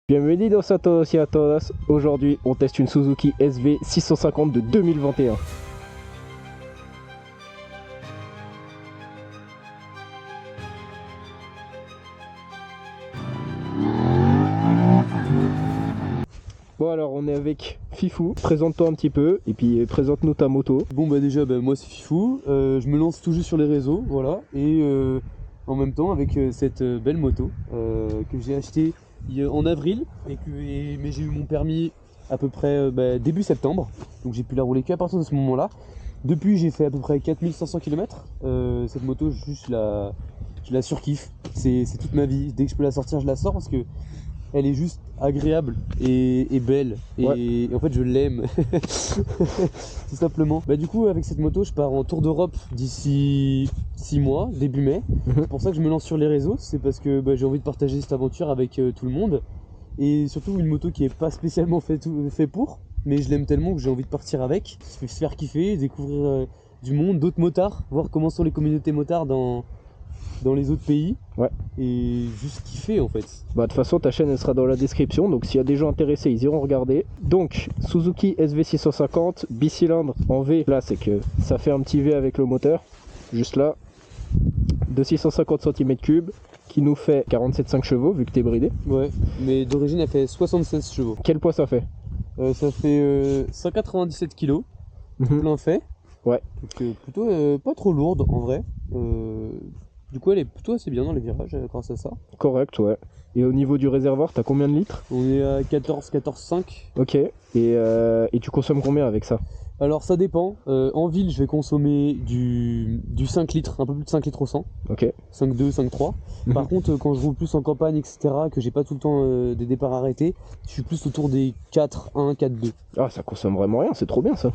Bienvenidos a todos y a todas. Aujourd'hui, on teste une Suzuki SV 650 de 2021. Bon alors, on est avec Fifou. Présente-toi un petit peu et puis présente-nous ta moto. Bon bah déjà moi c'est Fifou, je me lance tout juste sur les réseaux, voilà, et en même temps avec cette belle moto que j'ai achetée en avril, mais j'ai eu mon permis à peu près début septembre, donc j'ai pu la rouler qu'à partir de ce moment-là. Depuis j'ai fait à peu près 4500 km, cette moto je la surkiffe, c'est toute ma vie, dès que je peux la sortir je la sors parce que elle est juste agréable et belle et en fait je l'aime tout simplement. Bah du coup avec cette moto je pars en tour d'Europe d'ici 6 mois, début mai. C'est pour ça que je me lance sur les réseaux, c'est parce que j'ai envie de partager cette aventure avec tout le monde et surtout une moto qui est pas spécialement fait pour, mais je l'aime tellement que j'ai envie de partir avec, se faire kiffer, découvrir du monde, d'autres motards, voir comment sont les communautés motards dans les autres pays. Ouais. Et juste kiffer en fait. Bah de toute façon ta chaîne elle sera dans la description, donc s'il y a des gens intéressés ils iront regarder. Donc Suzuki SV650 bicylindre en V, là c'est que ça fait un petit V avec le moteur, juste là, de 650 cm3 qui nous fait 47,5 chevaux vu que t'es bridé. Ouais, mais d'origine elle fait 76 chevaux. Quel poids ça fait? Ça fait 197 kg, plein fait. Ouais. Donc plutôt pas trop lourde en vrai. Du coup elle est plutôt assez bien dans les virages grâce à ça. Correct, ouais. Et au niveau du réservoir, t'as combien de litres? On est à 14,5. Ok. Et tu consommes combien avec ça? Alors ça dépend. En ville je vais consommer du 5 litres, un peu plus de 5 litres au 100. Ok. 5,2, 5,3. Par contre quand je roule plus en campagne etc, que j'ai pas tout le temps des départs arrêtés, je suis plus autour des 4,1, 4,2. Ah ça consomme vraiment rien, c'est trop bien ça.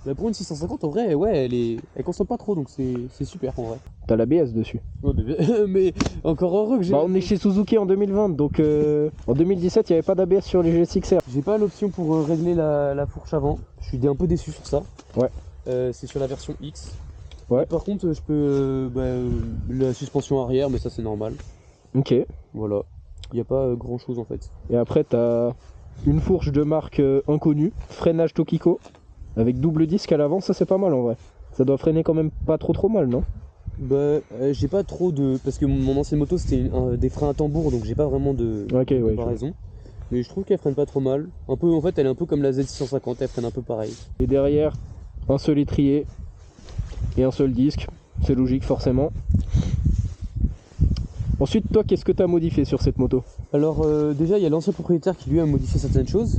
Bah pour une 650 en vrai ouais elle consomme pas trop donc c'est super en vrai. T'as l'ABS dessus. Ouais, mais encore heureux que j'ai. Bah on est chez Suzuki en 2020, donc en 2017 il n'y avait pas d'ABS sur les GSX-R. J'ai pas l'option pour régler la fourche avant, je suis un peu déçu sur ça. Ouais. C'est sur la version X. Ouais. Et par contre je peux la suspension arrière, mais ça c'est normal. Ok. Voilà, il n'y a pas grand chose en fait. Et après t'as une fourche de marque inconnue, freinage Tokiko, avec double disque à l'avant, ça c'est pas mal en vrai. Ça doit freiner quand même pas trop mal, non? J'ai pas trop de... Parce que mon ancienne moto c'était des freins à tambour, donc j'ai pas vraiment de comparaison. Mais je trouve qu'elle freine pas trop mal. Un peu, en fait elle est un peu comme la Z650, elle freine un peu pareil. Et derrière, un seul étrier et un seul disque, c'est logique forcément. Ensuite, toi, qu'est-ce que tu as modifié sur cette moto? Alors déjà il y a l'ancien propriétaire qui lui a modifié certaines choses.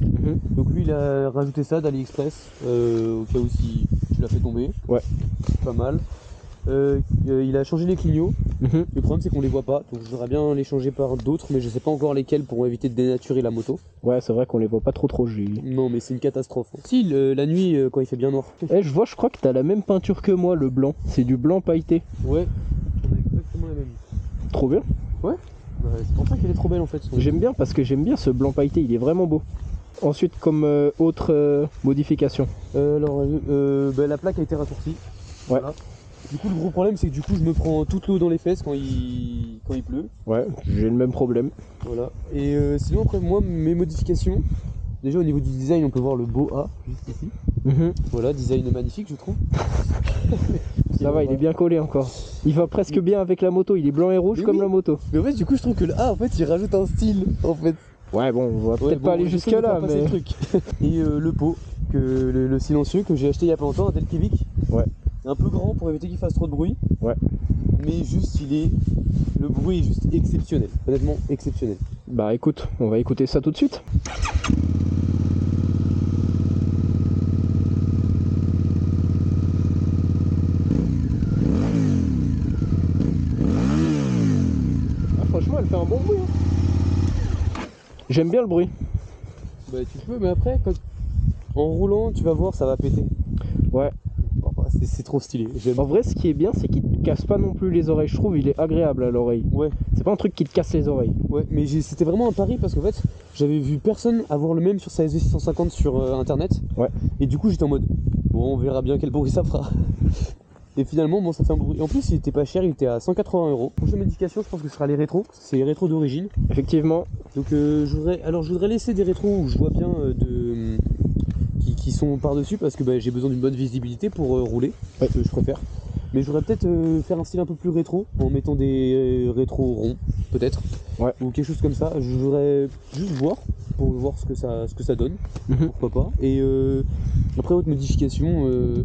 Donc lui il a rajouté ça d'AliExpress au cas où si tu l'as fait tomber. Ouais. Pas mal. Il a changé les clignots. Le problème c'est qu'on les voit pas, donc je voudrais bien les changer par d'autres, mais je sais pas encore lesquels pour éviter de dénaturer la moto. Ouais, c'est vrai qu'on les voit pas trop. Non mais c'est une catastrophe. Si, la nuit quand il fait bien noir. Je crois que t'as la même peinture que moi, le blanc. C'est du blanc pailleté. Ouais, on a exactement la même. Trop bien. Ouais, c'est pour ça qu'elle est trop belle en fait. J'aime bien parce que j'aime bien ce blanc pailleté, il est vraiment beau. Ensuite, comme autre modification. La plaque a été raccourcie. Ouais. Voilà. Du coup le gros problème c'est que du coup je me prends toute l'eau dans les fesses quand il pleut. Ouais, j'ai le même problème. Voilà. Et sinon après moi mes modifications, déjà au niveau du design on peut voir le beau A juste ici. Voilà, design magnifique je trouve. Ça va, il est bien collé encore. Il va presque bien avec la moto, il est blanc et rouge comme la moto. Mais en fait du coup je trouve que le A en fait il rajoute un style en fait. Ouais bon, on va peut-être pas aller jusque là mais... Et le pot, le silencieux que j'ai acheté il y a pas longtemps à Delkevik. Ouais. Un peu grand pour éviter qu'il fasse trop de bruit. Ouais. Mais juste le bruit est juste exceptionnel, honnêtement exceptionnel. Bah écoute, on va écouter ça tout de suite. Ah franchement elle fait un bon bruit. J'aime bien le bruit. Bah tu peux, mais après en roulant tu vas voir ça va péter. Ouais. C'est trop stylé. En vrai ce qui est bien c'est qu'il te casse pas non plus les oreilles, je trouve il est agréable à l'oreille. Ouais. C'est pas un truc qui te casse les oreilles. Ouais mais c'était vraiment un pari parce qu'en fait j'avais vu personne avoir le même sur sa SV650 sur internet. Ouais. Et du coup j'étais en mode bon on verra bien quel bruit ça fera. Et finalement, bon, ça fait un bruit. En plus, il était pas cher, il était à 180 €. Prochaine modification, je pense que ce sera les rétros. C'est les rétros d'origine. Effectivement. Donc, je voudrais laisser des rétros où je vois bien qui sont par-dessus parce que j'ai besoin d'une bonne visibilité pour rouler. Ouais. Je préfère. Mais je voudrais peut-être faire un style un peu plus rétro en mettant des rétros ronds, peut-être. Ouais. Ou quelque chose comme ça. Je voudrais juste voir pour voir ce que ça donne. Pourquoi pas. Et après, autre modification.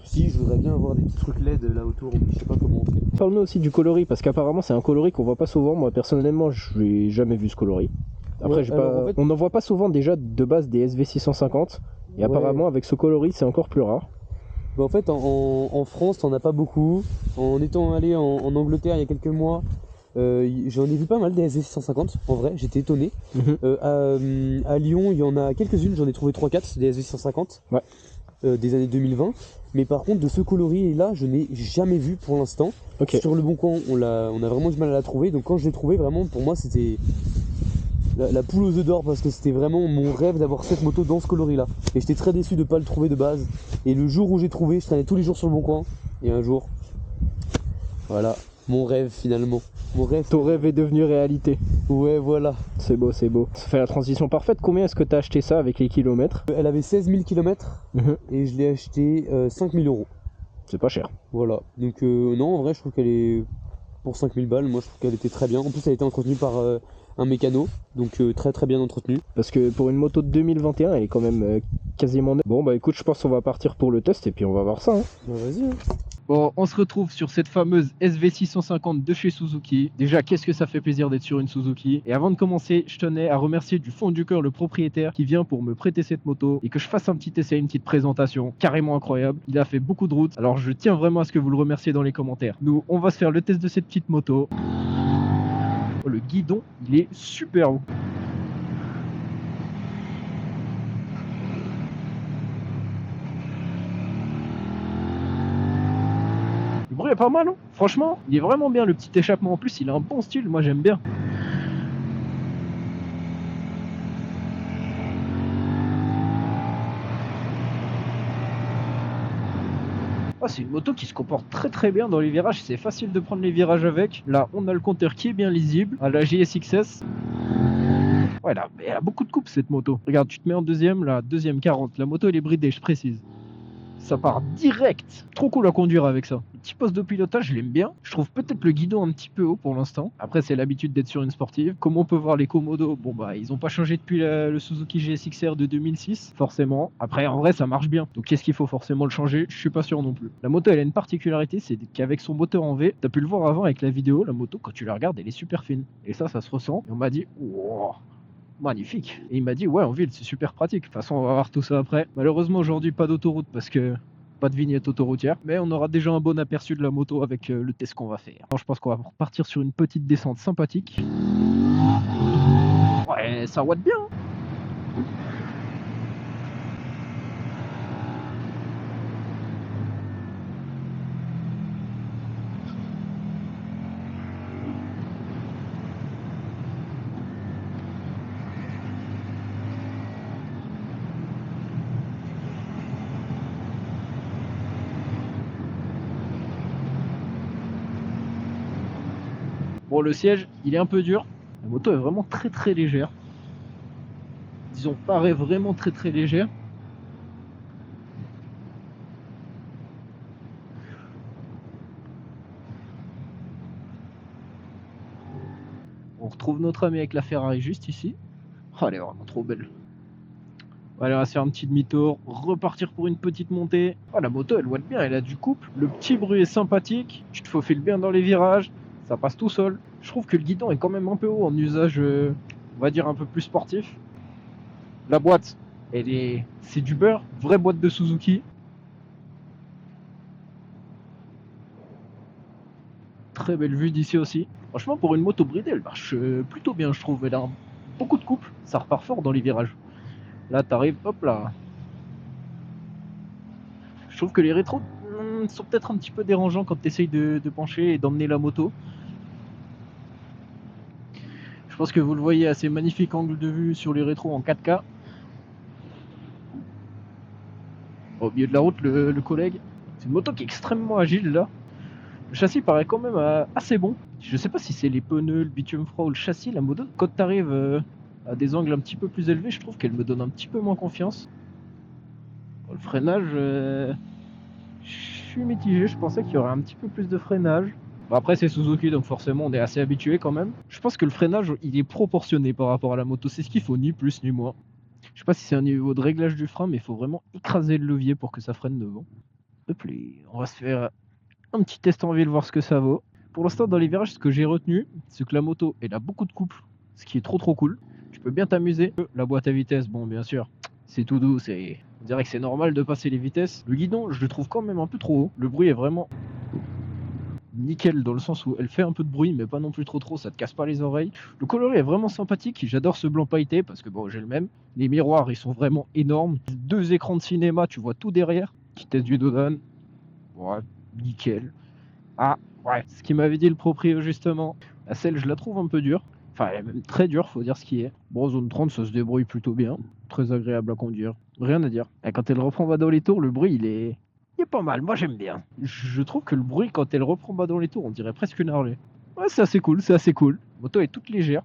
Si, je voudrais bien avoir des petits trucs LED là autour, mais je sais pas comment on fait. Parle-nous aussi du coloris, parce qu'apparemment c'est un coloris qu'on voit pas souvent. Moi personnellement, je n'ai jamais vu ce coloris. Après, Ouais, alors, en fait- on n'en voit pas souvent déjà de base des SV650. Et Ouais. apparemment, avec ce coloris, c'est encore plus rare. En fait, en France, t'en as pas beaucoup. En étant allé en Angleterre il y a quelques mois, j'en ai vu pas mal des SV650. En vrai, j'étais étonné. À Lyon, il y en a quelques-unes, j'en ai trouvé 3-4 des SV650 Ouais. Des années 2020. Mais par contre, de ce coloris-là, je n'ai jamais vu pour l'instant. Ok. Sur le Bon Coin, on a vraiment du mal à la trouver. Donc quand je l'ai trouvé, vraiment, pour moi, c'était la poule aux œufs d'or parce que c'était vraiment mon rêve d'avoir cette moto dans ce coloris-là. Et j'étais très déçu de ne pas le trouver de base. Et le jour où j'ai trouvé, je traînais tous les jours sur le Bon Coin. Et un jour, voilà, mon rêve finalement. Mon rêve. Ton rêve est devenu réalité. Ouais, voilà. C'est beau, c'est beau. Ça fait la transition parfaite. Combien est-ce que tu as acheté ça avec les kilomètres? Elle avait 16 000 km et je l'ai acheté 5 000 €. C'est pas cher. Voilà. Donc non, en vrai, je trouve qu'elle est pour 5 000 balles. Moi, je trouve qu'elle était très bien. En plus, elle a été entretenue par un mécano, donc très très bien entretenue. Parce que pour une moto de 2021, elle est quand même quasiment neuve. Bon, bah écoute, je pense qu'on va partir pour le test et puis on va voir ça. Hein. Bah vas-y. Hein. Bon, on se retrouve sur cette fameuse SV650 de chez Suzuki. Déjà, qu'est-ce que ça fait plaisir d'être sur une Suzuki. Et avant de commencer, je tenais à remercier du fond du cœur le propriétaire qui vient pour me prêter cette moto et que je fasse un petit essai, une petite présentation carrément incroyable. Il a fait beaucoup de routes, alors je tiens vraiment à ce que vous le remerciez dans les commentaires. Nous, on va se faire le test de cette petite moto. Oh, le guidon, il est super haut. Le bruit est pas mal, hein. Franchement, il est vraiment bien. Le petit échappement en plus, il a un bon style, moi j'aime bien. Oh, c'est une moto qui se comporte très très bien dans les virages, c'est facile de prendre les virages avec. Là, on a le compteur qui est bien lisible, à la GSX-S. Ouais, elle a beaucoup de coupe cette moto. Regarde, tu te mets en deuxième, la deuxième 40. La moto elle est bridée, je précise. Ça part direct. Trop cool à conduire avec ça. Le petit poste de pilotage, je l'aime bien. Je trouve peut-être le guidon un petit peu haut pour l'instant. Après, c'est l'habitude d'être sur une sportive. Comme on peut voir les Komodo, bon bah ils ont pas changé depuis le Suzuki GSX-R de 2006, forcément. Après, en vrai, ça marche bien. Donc qu'est-ce qu'il faut forcément le changer? Je suis pas sûr non plus. La moto, elle a une particularité, c'est qu'avec son moteur en V, t'as pu le voir avant avec la vidéo, la moto, quand tu la regardes, elle est super fine. Et ça se ressent. Et on m'a dit, wow, magnifique. Et il m'a dit, ouais, en ville, c'est super pratique. De toute façon, on va voir tout ça après. Malheureusement, aujourd'hui, pas d'autoroute parce que pas de vignette autoroutière. Mais on aura déjà un bon aperçu de la moto avec le test qu'on va faire. Alors, je pense qu'on va repartir sur une petite descente sympathique. Ouais, ça watt bien. Bon, le siège, il est un peu dur. La moto est vraiment très très légère. Disons, paraît vraiment très très légère. On retrouve notre ami avec la Ferrari juste ici. Oh, elle est vraiment trop belle. Allez, on va se faire un petit demi-tour, repartir pour une petite montée. Oh, la moto, elle watt bien, elle a du couple. Le petit bruit est sympathique. Tu te faufiles bien dans les virages. Ça passe tout seul. Je trouve que le guidon est quand même un peu haut en usage, on va dire un peu plus sportif. La boîte, c'est du beurre. Vraie boîte de Suzuki. Très belle vue d'ici aussi. Franchement, pour une moto bridée, elle marche plutôt bien, je trouve. Elle a beaucoup de couple. Ça repart fort dans les virages. Là, t'arrives, hop là. Je trouve que les rétros sont peut-être un petit peu dérangeants quand tu essayes de pencher et d'emmener la moto. Je pense que vous le voyez à ces magnifiques angles de vue sur les rétros en 4K. Au milieu de la route, le collègue. C'est une moto qui est extrêmement agile là. Le châssis paraît quand même assez bon. Je sais pas si c'est les pneus, le bitume froid ou le châssis. La moto, quand t'arrives à des angles un petit peu plus élevés, je trouve qu'elle me donne un petit peu moins confiance. Le freinage, je suis mitigé. Je pensais qu'il y aurait un petit peu plus de freinage. Bon, après c'est Suzuki donc forcément on est assez habitué quand même. Je pense que le freinage il est proportionné par rapport à la moto. C'est ce qu'il faut, ni plus ni moins. Je sais pas si c'est un niveau de réglage du frein, mais il faut vraiment écraser le levier pour que ça freine devant. Hop là, on va se faire un petit test en ville, voir ce que ça vaut. Pour l'instant, dans les virages, ce que j'ai retenu, c'est que la moto, elle a beaucoup de couple, ce qui est trop cool. Tu peux bien t'amuser. La boîte à vitesse, bon, bien sûr, c'est tout doux, on dirait que c'est normal de passer les vitesses. Le guidon, je le trouve quand même un peu trop haut. Le bruit est vraiment nickel dans le sens où elle fait un peu de bruit, mais pas non plus trop, ça te casse pas les oreilles. Le coloris est vraiment sympathique, j'adore ce blanc pailleté parce que bon, j'ai le même. Les miroirs, ils sont vraiment énormes. 2 écrans de cinéma, tu vois tout derrière. Petit test du Dodan. Ouais, nickel. Ah, ouais, ce qu'il m'avait dit le proprio justement. La selle, je la trouve un peu dure. Enfin, elle est même très dure, faut dire ce qui est. Bon, zone 30, ça se débrouille plutôt bien. Très agréable à conduire. Rien à dire. Et quand elle reprend bas dans les tours, le bruit, il est pas mal. Moi, j'aime bien. Je trouve que le bruit, quand elle reprend bas dans les tours, on dirait presque une Harley. Ouais, c'est assez cool, c'est assez cool. La moto est toute légère.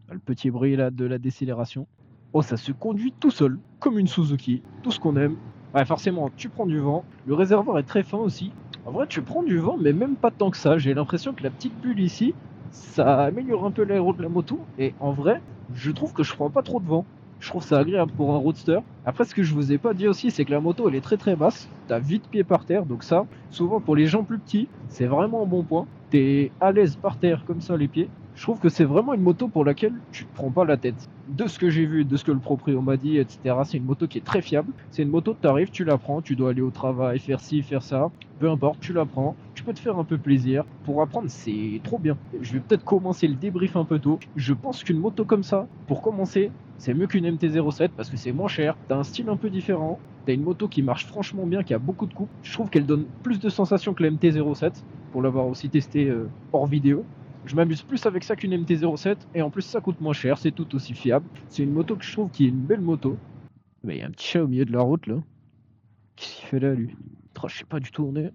Le petit bruit là de la décélération. Oh, ça se conduit tout seul, comme une Suzuki. Tout ce qu'on aime. Ouais, forcément, tu prends du vent. Le réservoir est très fin aussi. En vrai, tu prends du vent, mais même pas tant que ça. J'ai l'impression que la petite bulle ici, ça améliore un peu l'aéro de la moto. Et en vrai, je trouve que je prends pas trop de vent. Je trouve ça agréable pour un roadster. Après, ce que je vous ai pas dit aussi, c'est que la moto, elle est très basse. T'as vite pied par terre, donc ça, souvent pour les gens plus petits, c'est vraiment un bon point. T'es à l'aise par terre, comme ça, les pieds. Je trouve que c'est vraiment une moto pour laquelle tu te prends pas la tête. De ce que j'ai vu, de ce que le proprio m'a dit, etc., c'est une moto qui est très fiable. C'est une moto, t'arrives, tu la prends, tu dois aller au travail, faire ci, faire ça. Peu importe, tu la prends, tu peux te faire un peu plaisir. Pour apprendre, c'est trop bien. Je vais peut-être commencer le débrief un peu tôt. Je pense qu'une moto comme ça, pour commencer, c'est mieux qu'une MT-07 parce que c'est moins cher. T'as un style un peu différent. T'as une moto qui marche franchement bien, qui a beaucoup de coups. Je trouve qu'elle donne plus de sensations que la MT-07, pour l'avoir aussi testé hors vidéo. Je m'amuse plus avec ça qu'une MT-07 et en plus ça coûte moins cher, c'est tout aussi fiable. C'est une moto que je trouve qui est une belle moto. Mais il y a un petit chat au milieu de la route là. Qu'est-ce qu'il fait là lui? Je sais pas du tout où on est.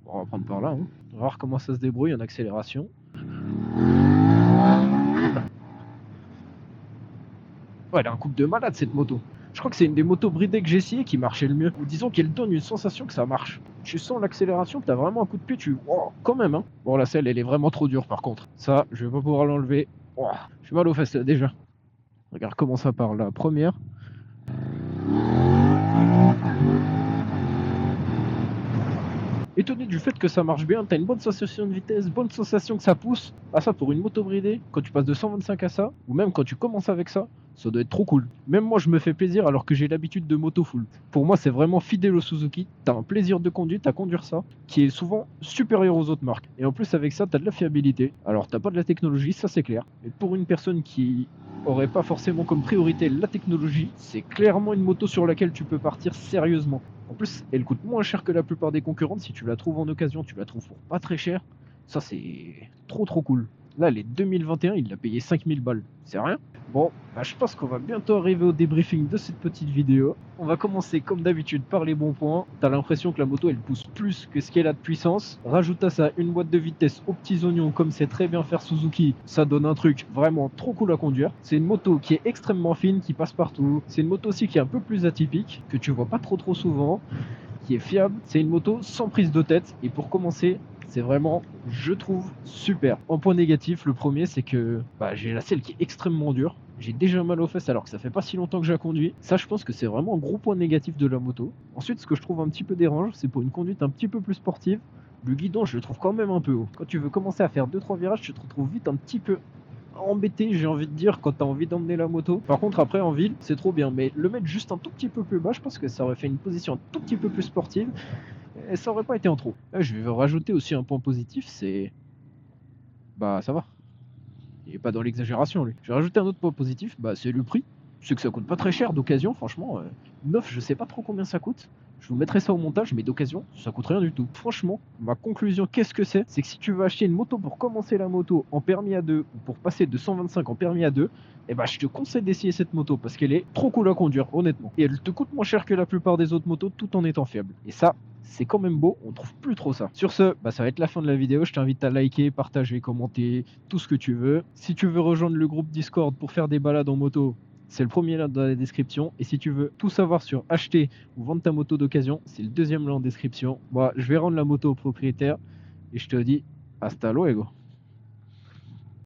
Bon, on va prendre par là. Hein. On va voir comment ça se débrouille en accélération. Ouais, elle a un couple de malade cette moto. Je crois que c'est une des motos bridées que j'ai essayé qui marchait le mieux. Ou disons qu'elle donne une sensation que ça marche. Tu sens l'accélération, t'as vraiment un coup de pied, oh, quand même hein. Bon la selle elle est vraiment trop dure par contre. Ça, je vais pas pouvoir l'enlever. Oh, j'ai mal aux fesses là, déjà. Regarde comment ça part la première. Étonné du fait que ça marche bien, t'as une bonne sensation de vitesse, bonne sensation que ça pousse. Ah ça pour une moto bridée, quand tu passes de 125 à ça, ou même quand tu commences avec ça, ça doit être trop cool. Même moi je me fais plaisir alors que j'ai l'habitude de moto full. Pour moi c'est vraiment fidèle au Suzuki, t'as un plaisir de conduite à conduire ça, qui est souvent supérieur aux autres marques. Et en plus avec ça t'as de la fiabilité. Alors t'as pas de la technologie, ça c'est clair. Mais pour une personne qui aurait pas forcément comme priorité la technologie, c'est clairement une moto sur laquelle tu peux partir sérieusement. En plus, elle coûte moins cher que la plupart des concurrentes. Si tu la trouves en occasion, tu la trouves pour pas très cher. Ça, c'est trop cool. Là, elle est 2021, il l'a payé 5000 balles. C'est rien. Bon, bah, je pense qu'on va bientôt arriver au débriefing de cette petite vidéo. On va commencer comme d'habitude par les bons points. T'as l'impression que la moto elle pousse plus que ce qu'elle a de puissance. Rajoute à ça une boîte de vitesse aux petits oignons comme c'est très bien faire Suzuki. Ça donne un truc vraiment trop cool à conduire. C'est une moto qui est extrêmement fine, qui passe partout. C'est une moto aussi qui est un peu plus atypique, que tu vois pas trop souvent, qui est fiable. C'est une moto sans prise de tête. Et pour commencer, c'est vraiment, je trouve, super. En point négatif, le premier, c'est que j'ai la selle qui est extrêmement dure. J'ai déjà mal aux fesses alors que ça fait pas si longtemps que je la conduis. Ça, je pense que c'est vraiment un gros point négatif de la moto. Ensuite, ce que je trouve un petit peu dérange, c'est pour une conduite un petit peu plus sportive. Le guidon, je le trouve quand même un peu haut. Quand tu veux commencer à faire 2-3 virages, tu te retrouves vite un petit peu embêté, j'ai envie de dire, quand t'as envie d'emmener la moto. Par contre, après, en ville, c'est trop bien. Mais le mettre juste un tout petit peu plus bas, je pense que ça aurait fait une position un tout petit peu plus sportive. Et ça aurait pas été en trop. Là, je vais rajouter aussi un point positif, c'est... ça va. Il est pas dans l'exagération, lui. Je vais rajouter un autre point positif, c'est le prix. C'est que ça coûte pas très cher d'occasion, franchement. Neuf, je sais pas trop combien ça coûte. Je vous mettrai ça au montage, mais d'occasion, ça coûte rien du tout. Franchement, ma conclusion, qu'est-ce que c'est? C'est que si tu veux acheter une moto pour commencer la moto en permis A2 ou pour passer de 125 en permis A2, eh ben, je te conseille d'essayer cette moto parce qu'elle est trop cool à conduire, honnêtement. Et elle te coûte moins cher que la plupart des autres motos tout en étant fiable. Et ça, c'est quand même beau, on trouve plus trop ça. Sur ce, ça va être la fin de la vidéo. Je t'invite à liker, partager, commenter, tout ce que tu veux. Si tu veux rejoindre le groupe Discord pour faire des balades en moto, c'est le premier lien dans la description. Et si tu veux tout savoir sur acheter ou vendre ta moto d'occasion, c'est le deuxième lien en description. Moi, je vais rendre la moto au propriétaire et je te dis hasta luego.